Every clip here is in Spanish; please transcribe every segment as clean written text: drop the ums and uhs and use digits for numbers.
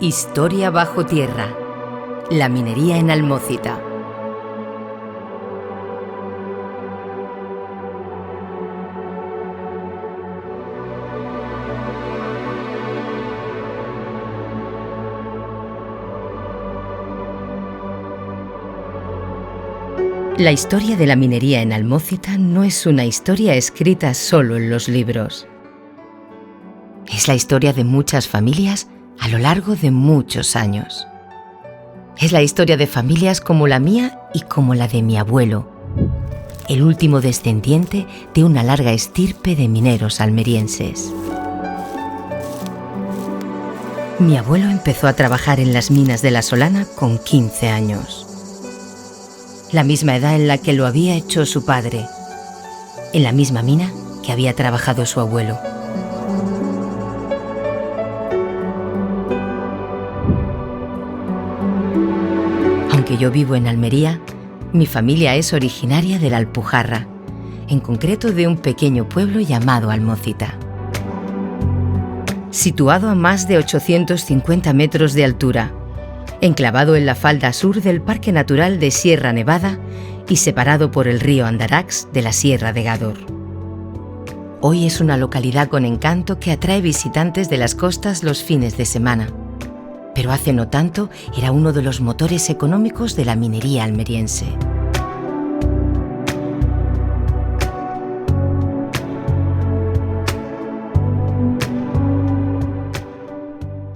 Historia bajo tierra. La minería en Almócita. La historia de la minería en Almócita no es una historia escrita solo en los libros. Es la historia de muchas familias a lo largo de muchos años. Es la historia de familias como la mía y como la de mi abuelo, el último descendiente de una larga estirpe de mineros almerienses. Mi abuelo empezó a trabajar en las minas de La Solana con 15 años. La misma edad en la que lo había hecho su padre, en la misma mina que había trabajado su abuelo. Aunque yo vivo en Almería, mi familia es originaria de la Alpujarra, en concreto de un pequeño pueblo llamado Almócita. Situado a más de 850 metros de altura, enclavado en la falda sur del Parque Natural de Sierra Nevada y separado por el río Andarax de la Sierra de Gádor. Hoy es una localidad con encanto que atrae visitantes de las costas los fines de semana, pero hace no tanto era uno de los motores económicos de la minería almeriense.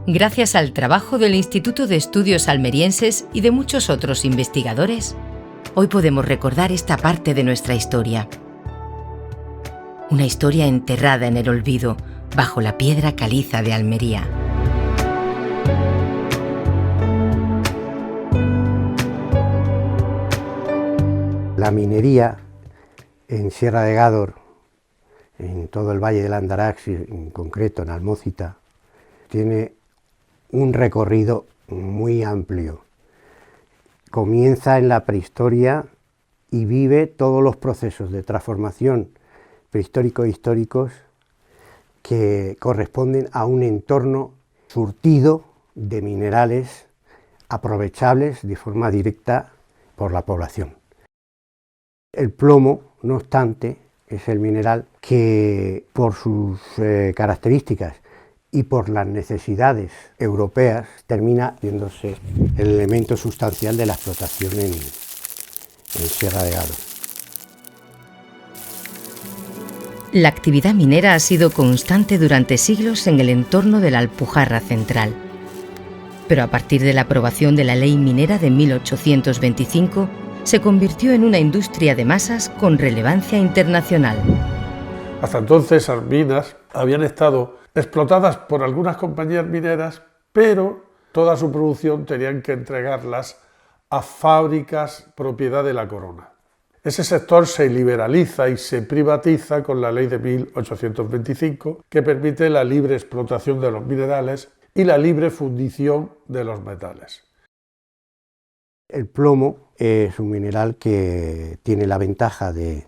Gracias al trabajo del Instituto de Estudios Almerienses y de muchos otros investigadores, hoy podemos recordar esta parte de nuestra historia. Una historia enterrada en el olvido, bajo la piedra caliza de Almería. La minería en Sierra de Gádor, en todo el Valle del Andarax y en concreto en Almócita, tiene un recorrido muy amplio. Comienza en la prehistoria y vive todos los procesos de transformación prehistóricos e históricos que corresponden a un entorno surtido de minerales aprovechables de forma directa por la población. El plomo, no obstante, es el mineral que por sus características y por las necesidades europeas termina viéndose el elemento sustancial de la explotación en Sierra de Gádor. La actividad minera ha sido constante durante siglos en el entorno de la Alpujarra Central. Pero a partir de la aprobación de la Ley Minera de 1825, se convirtió en una industria de masas con relevancia internacional. Hasta entonces las minas habían estado explotadas por algunas compañías mineras, pero toda su producción tenían que entregarlas a fábricas propiedad de la corona. Ese sector se liberaliza y se privatiza con la ley de 1825, que permite la libre explotación de los minerales y la libre fundición de los metales. El plomo es un mineral que tiene la ventaja de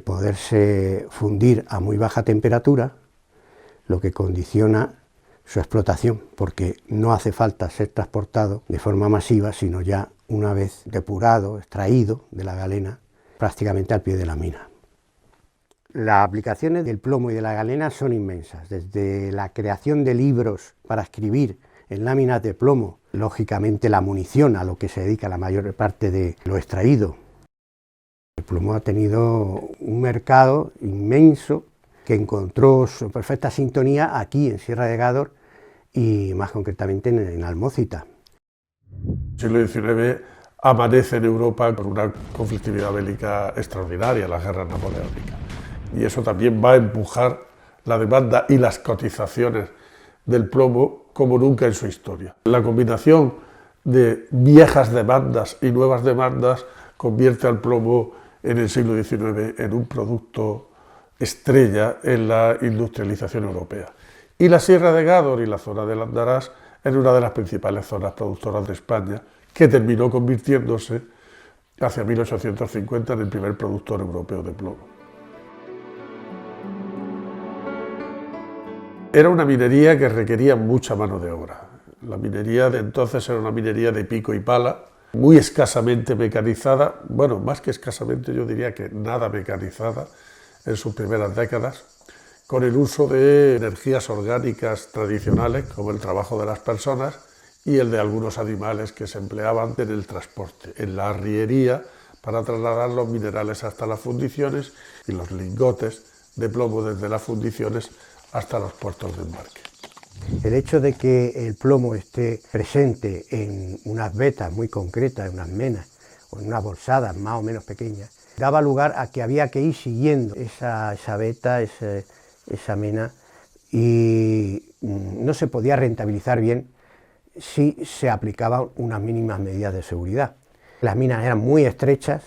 poderse fundir a muy baja temperatura, lo que condiciona su explotación, porque no hace falta ser transportado de forma masiva, sino ya una vez depurado, extraído de la galena, prácticamente al pie de la mina. Las aplicaciones del plomo y de la galena son inmensas, desde la creación de libros para escribir en láminas de plomo, lógicamente la munición, a lo que se dedica la mayor parte de lo extraído. El plomo ha tenido un mercado inmenso que encontró su perfecta sintonía aquí en Sierra de Gádor y más concretamente en Almócita. El siglo XIX amanece en Europa con una conflictividad bélica extraordinaria, las guerras napoleónicas, y eso también va a empujar la demanda y las cotizaciones del plomo como nunca en su historia. La combinación de viejas demandas y nuevas demandas convierte al plomo en el siglo XIX en un producto estrella en la industrialización europea. Y la Sierra de Gádor y la zona del Andarax es una de las principales zonas productoras de España, que terminó convirtiéndose hacia 1850 en el primer productor europeo de plomo. Era una minería que requería mucha mano de obra. La minería de entonces era una minería de pico y pala, muy escasamente mecanizada, bueno, más que escasamente yo diría que nada mecanizada en sus primeras décadas, con el uso de energías orgánicas tradicionales como el trabajo de las personas y el de algunos animales que se empleaban en el transporte, en la arriería para trasladar los minerales hasta las fundiciones y los lingotes de plomo desde las fundiciones hasta los puertos de embarque. El hecho de que el plomo esté presente en unas vetas muy concretas, en unas menas o en unas bolsadas más o menos pequeñas, daba lugar a que había que ir siguiendo esa veta, esa mena, y no se podía rentabilizar bien si se aplicaban unas mínimas medidas de seguridad. Las minas eran muy estrechas,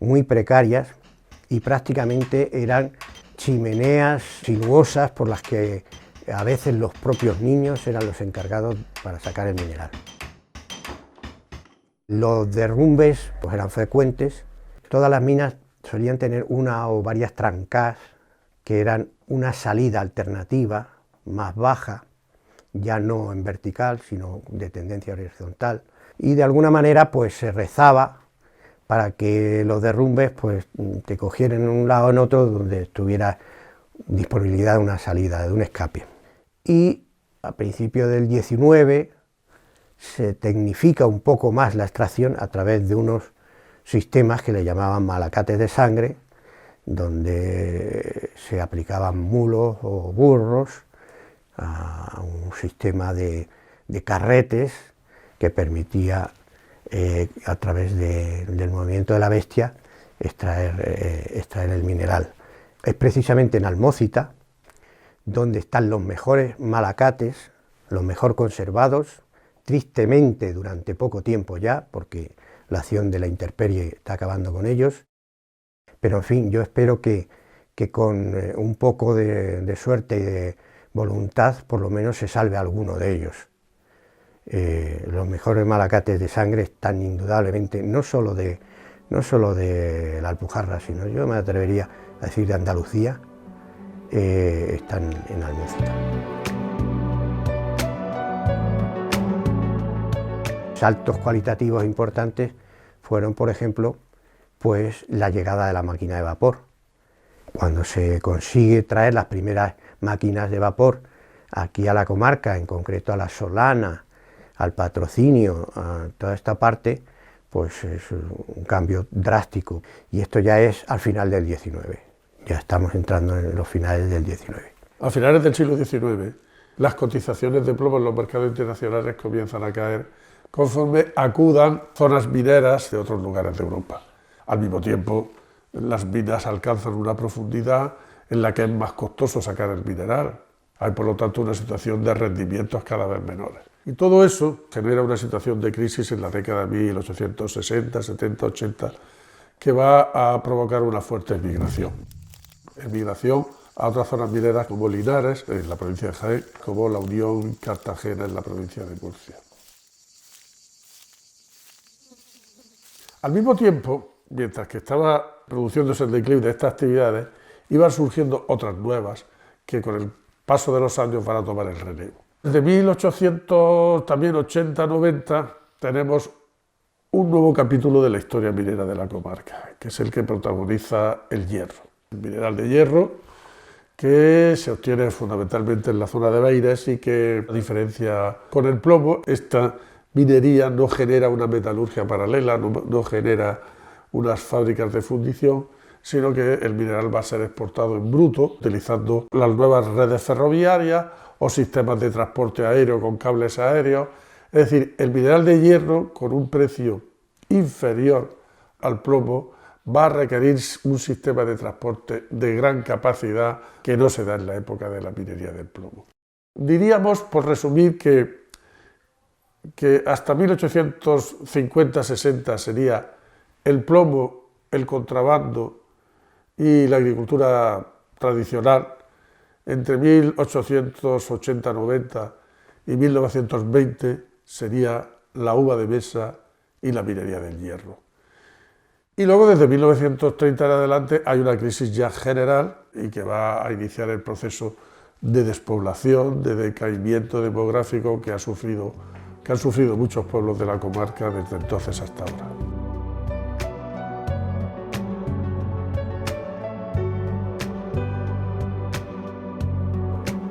muy precarias y prácticamente eran chimeneas sinuosas por las que a veces los propios niños eran los encargados para sacar el mineral. Los derrumbes pues eran frecuentes. Todas las minas solían tener una o varias trancas que eran una salida alternativa más baja, ya no en vertical, sino de tendencia horizontal, y de alguna manera pues se rezaba para que los derrumbes pues te cogieran en un lado o en otro donde estuviera disponibilidad de una salida, de un escape. Y a principios del 19 se tecnifica un poco más la extracción a través de unos sistemas que le llamaban malacates de sangre, donde se aplicaban mulos o burros a un sistema de carretes que permitía a través del movimiento de la bestia extraer el mineral. Es precisamente en Almócita donde están los mejores malacates, los mejor conservados, tristemente durante poco tiempo ya, porque la acción de la intemperie está acabando con ellos, pero en fin, yo espero que con un poco de suerte y de voluntad por lo menos se salve alguno de ellos. Los mejores malacates de sangre están indudablemente no solo de la Alpujarra, sino yo me atrevería a decir de Andalucía, están en Almócita. Saltos cualitativos importantes fueron, por ejemplo, pues la llegada de la máquina de vapor. Cuando se consigue traer las primeras máquinas de vapor aquí a la comarca, en concreto a la Solana, al Patrocinio, a toda esta parte, pues es un cambio drástico. Y esto ya es al final del XIX. Ya estamos entrando en los finales del XIX. A finales del siglo XIX, las cotizaciones de plomo en los mercados internacionales comienzan a caer conforme acudan zonas mineras de otros lugares de Europa. Al mismo tiempo, las minas alcanzan una profundidad en la que es más costoso sacar el mineral. Hay, por lo tanto, una situación de rendimientos cada vez menores. Y todo eso genera una situación de crisis en la década de 1860, 70, 80, que va a provocar una fuerte emigración. Emigración a otras zonas mineras como Linares, en la provincia de Jaén, como la Unión Cartagena, en la provincia de Murcia. Al mismo tiempo, mientras que estaba produciéndose el declive de estas actividades, iban surgiendo otras nuevas que con el paso de los años van a tomar el relevo. Desde 1880-90 tenemos un nuevo capítulo de la historia minera de la comarca, que es el que protagoniza el hierro. El mineral de hierro que se obtiene fundamentalmente en la zona de Beires y que, a diferencia con el plomo, esta minería no genera una metalurgia paralela, no genera unas fábricas de fundición, sino que el mineral va a ser exportado en bruto, utilizando las nuevas redes ferroviarias o sistemas de transporte aéreo con cables aéreos. Es decir, el mineral de hierro, con un precio inferior al plomo, va a requerir un sistema de transporte de gran capacidad que no se da en la época de la minería del plomo. Diríamos, por resumir, que hasta 1850-60 sería el plomo, el contrabando y la agricultura tradicional. Entre 1880-90 y 1920 sería la uva de mesa y la minería del hierro. Y luego, desde 1930 en adelante, hay una crisis ya general y que va a iniciar el proceso de despoblación, de decaimiento demográfico que han sufrido muchos pueblos de la comarca desde entonces hasta ahora.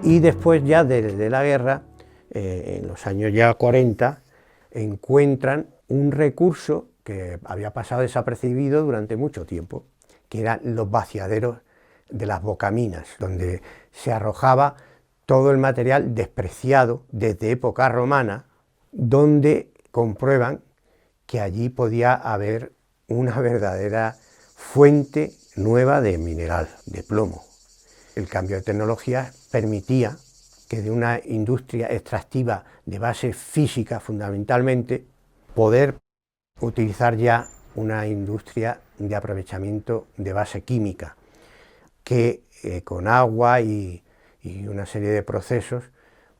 Y después ya de la guerra, en los años ya 40, encuentran un recurso que había pasado desapercibido durante mucho tiempo, que eran los vaciaderos de las bocaminas, donde se arrojaba todo el material despreciado desde época romana, donde comprueban que allí podía haber una verdadera fuente nueva de mineral, de plomo. El cambio de tecnología permitía que de una industria extractiva de base física fundamentalmente, poder utilizar ya una industria de aprovechamiento de base química, que con agua y una serie de procesos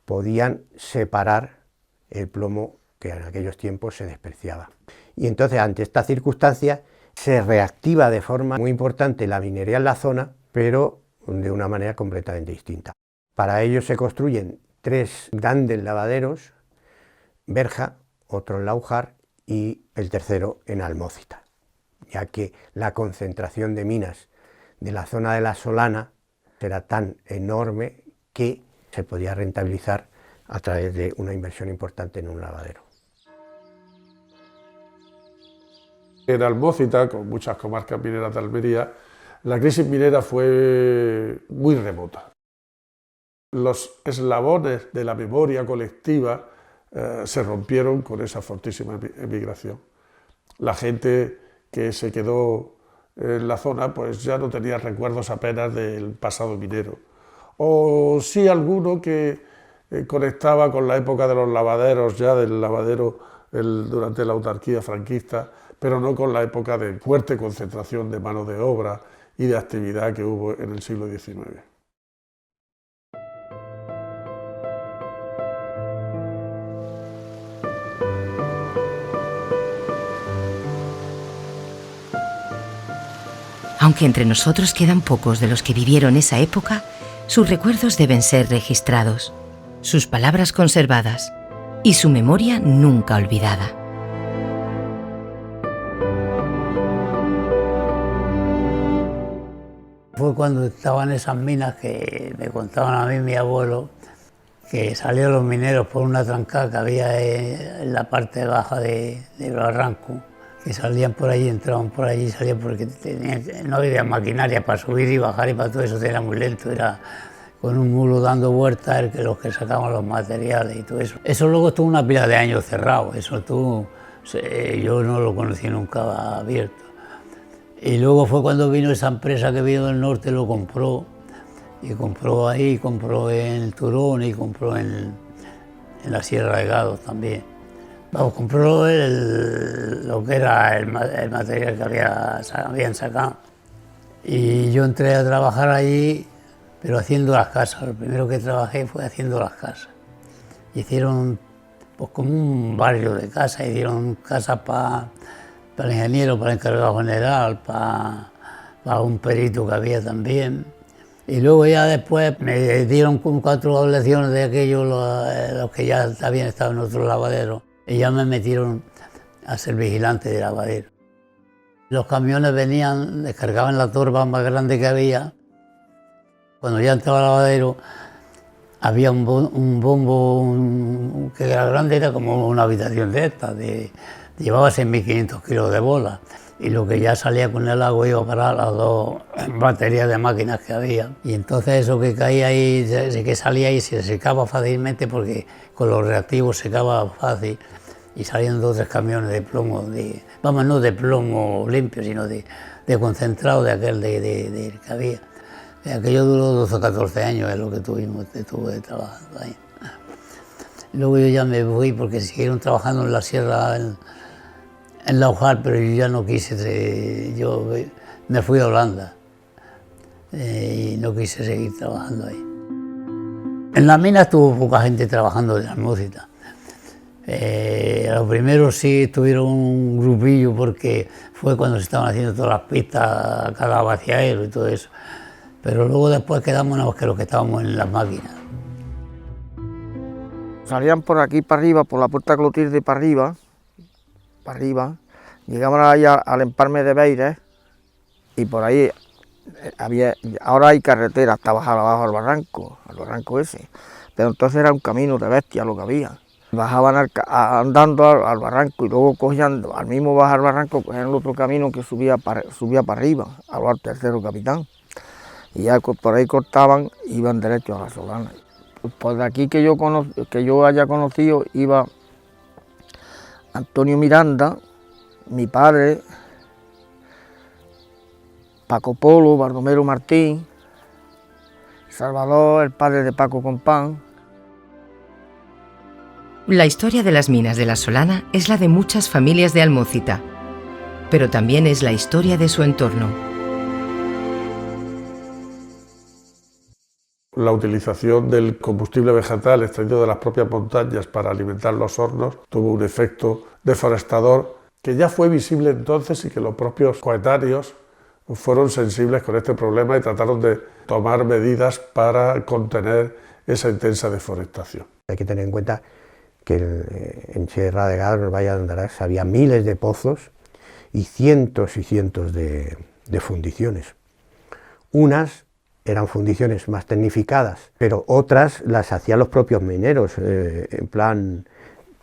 podían separar el plomo que en aquellos tiempos se despreciaba. Y entonces, ante esta circunstancia, se reactiva de forma muy importante la minería en la zona, pero de una manera completamente distinta. Para ello se construyen 3 grandes lavaderos, Berja, otro en Laujar y el tercero en Almócita, ya que la concentración de minas de la zona de la Solana era tan enorme que se podía rentabilizar a través de una inversión importante en un lavadero. En Almócita, con muchas comarcas mineras de Almería, la crisis minera fue muy remota. Los eslabones de la memoria colectiva se rompieron con esa fortísima emigración. La gente que se quedó en la zona pues ya no tenía recuerdos apenas del pasado minero. O sí alguno que conectaba con la época de los lavaderos, ya del lavadero durante la autarquía franquista, pero no con la época de fuerte concentración de mano de obra y de actividad que hubo en el siglo XIX. Aunque entre nosotros quedan pocos de los que vivieron esa época, sus recuerdos deben ser registrados, sus palabras conservadas y su memoria nunca olvidada. Fue cuando estaban esas minas que me contaban a mí mi abuelo, que salieron los mineros por una trancada que había en la parte baja del barranco, que salían por allí, entraban por allí, salían porque no había maquinaria para subir y bajar y para todo eso era muy lento, era con un mulo dando vueltas los que sacaban los materiales y todo eso. Eso luego estuvo una pila de años cerrado, yo no lo conocí nunca abierto. Y luego fue cuando vino esa empresa que vino del norte, lo compró, y compró ahí, compró en Turón y compró en la Sierra de Gado también. Vamos, compró lo que era el material que habían sacado. Y yo entré a trabajar allí, pero haciendo las casas. Lo primero que trabajé fue haciendo las casas. Hicieron pues como un barrio de casas, hicieron casas para el ingeniero, para el encargado general, para un perito que había también. Y luego ya después me dieron 4 lecciones de aquellos, los que ya habían estado en otros lavaderos, y ya me metieron a ser vigilante de lavadero. Los camiones venían, descargaban la torba más grande que había. Cuando ya entraba al lavadero, había un bombo que era grande, era como una habitación de estas, llevaba 6.500 kilos de bola, y lo que ya salía con el agua iba para las 2 baterías de máquinas que había. Y entonces eso que caía ahí, que salía ahí, se secaba fácilmente porque con los reactivos secaba fácil, y salían 2 o 3 camiones de plomo, no de plomo limpio, sino de concentrado de aquel que había. Aquello duró 12 o 14 años, es lo que estuve trabajando ahí. Luego yo ya me fui porque siguieron trabajando en la sierra, en Laujar, pero yo ya no quise, yo me fui a Holanda y no quise seguir trabajando ahí. En la mina estuvo poca gente trabajando de Almócita. A los primeros sí tuvieron un grupillo porque fue cuando se estaban haciendo todas las pistas a cada vaciadero y todo eso. pero luego después quedamos nada más que los que estábamos en las máquinas. Salían por aquí para arriba, por la puerta Clotilde para arriba, llegaban ahí al empalme de Beires y por ahí ahora hay carretera hasta bajar abajo al barranco ese, pero entonces era un camino de bestia lo que había. Bajaban andando al barranco y luego cogían, al mismo bajar al barranco, cogían el otro camino que subía para arriba, al tercero capitán. Y ya por ahí cortaban, iban derecho a la Solana. Pues de aquí que yo haya conocido iba Antonio Miranda, mi padre, Paco Polo, Baldomero Martín, Salvador, el padre de Paco Compán. La historia de las minas de la Solana es la de muchas familias de Almócita, pero también es la historia de su entorno. La utilización del combustible vegetal extraído de las propias montañas para alimentar los hornos tuvo un efecto deforestador que ya fue visible entonces y que los propios coetáneos fueron sensibles con este problema y trataron de tomar medidas para contener esa intensa deforestación. Hay que tener en cuenta que en Sierra de Gádor, en el Valle de Andarax, había miles de pozos y cientos de fundiciones. Unas eran fundiciones más tecnificadas, pero otras las hacían los propios mineros, en plan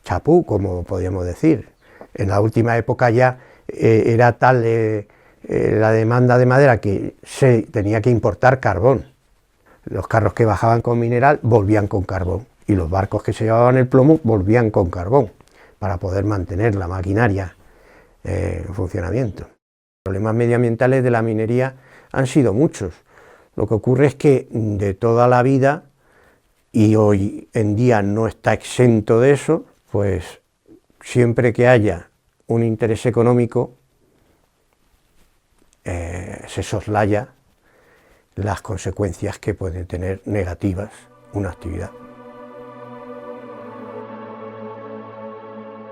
chapú, como podríamos decir. En la última época ya era tal la demanda de madera que se tenía que importar carbón. Los carros que bajaban con mineral volvían con carbón y los barcos que se llevaban el plomo volvían con carbón para poder mantener la maquinaria en funcionamiento. Los problemas medioambientales de la minería han sido muchos. Lo que ocurre es que de toda la vida, y hoy en día no está exento de eso, pues siempre que haya un interés económico, se soslaya las consecuencias que pueden tener negativas una actividad.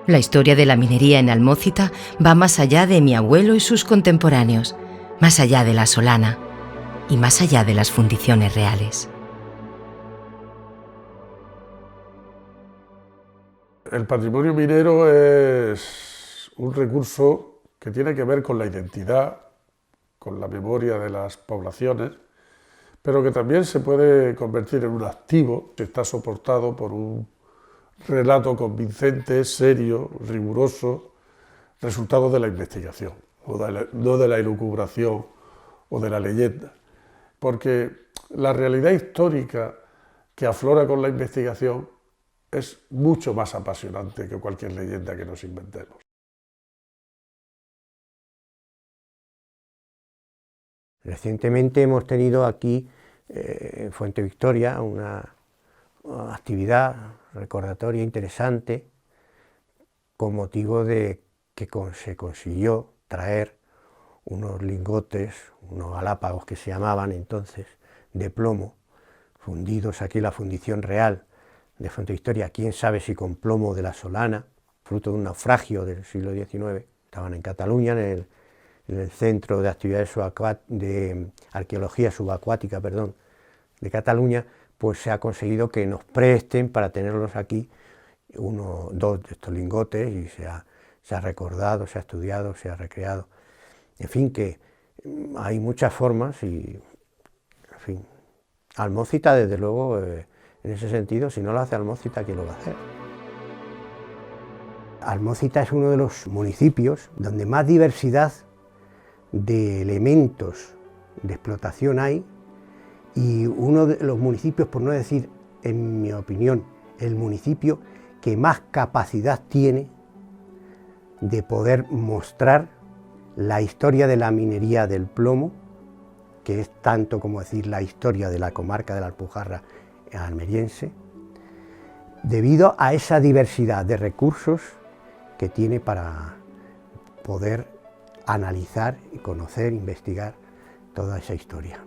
La historia de la minería en Almócita va más allá de mi abuelo y sus contemporáneos, más allá de la Solana y más allá de las fundiciones reales. El patrimonio minero es un recurso que tiene que ver con la identidad, con la memoria de las poblaciones, pero que también se puede convertir en un activo que está soportado por un relato convincente, serio, riguroso, resultado de la investigación, no de la elucubración o de la leyenda. Porque la realidad histórica que aflora con la investigación es mucho más apasionante que cualquier leyenda que nos inventemos. Recientemente hemos tenido aquí en Fuente Victoria una actividad recordatoria interesante con motivo de que se consiguió traer unos lingotes, unos galápagos que se llamaban entonces, de plomo, fundidos aquí en la fundición real de Fuente Victoria, quién sabe si con plomo de la Solana, fruto de un naufragio del siglo XIX, estaban en Cataluña, en el Centro de Actividades de Arqueología Subacuática, de Cataluña, pues se ha conseguido que nos presten para tenerlos aquí, dos de estos lingotes, y se ha recordado, se ha estudiado, se ha recreado. En fin, que hay muchas formas y, en fin, Almócita, desde luego, en ese sentido, si no lo hace Almócita, ¿quién lo va a hacer? Almócita es uno de los municipios donde más diversidad de elementos de explotación hay y uno de los municipios, por no decir, en mi opinión, el municipio que más capacidad tiene de poder mostrar la historia de la minería del plomo, que es tanto como decir la historia de la comarca de la Alpujarra almeriense, debido a esa diversidad de recursos que tiene para poder analizar y conocer, investigar toda esa historia.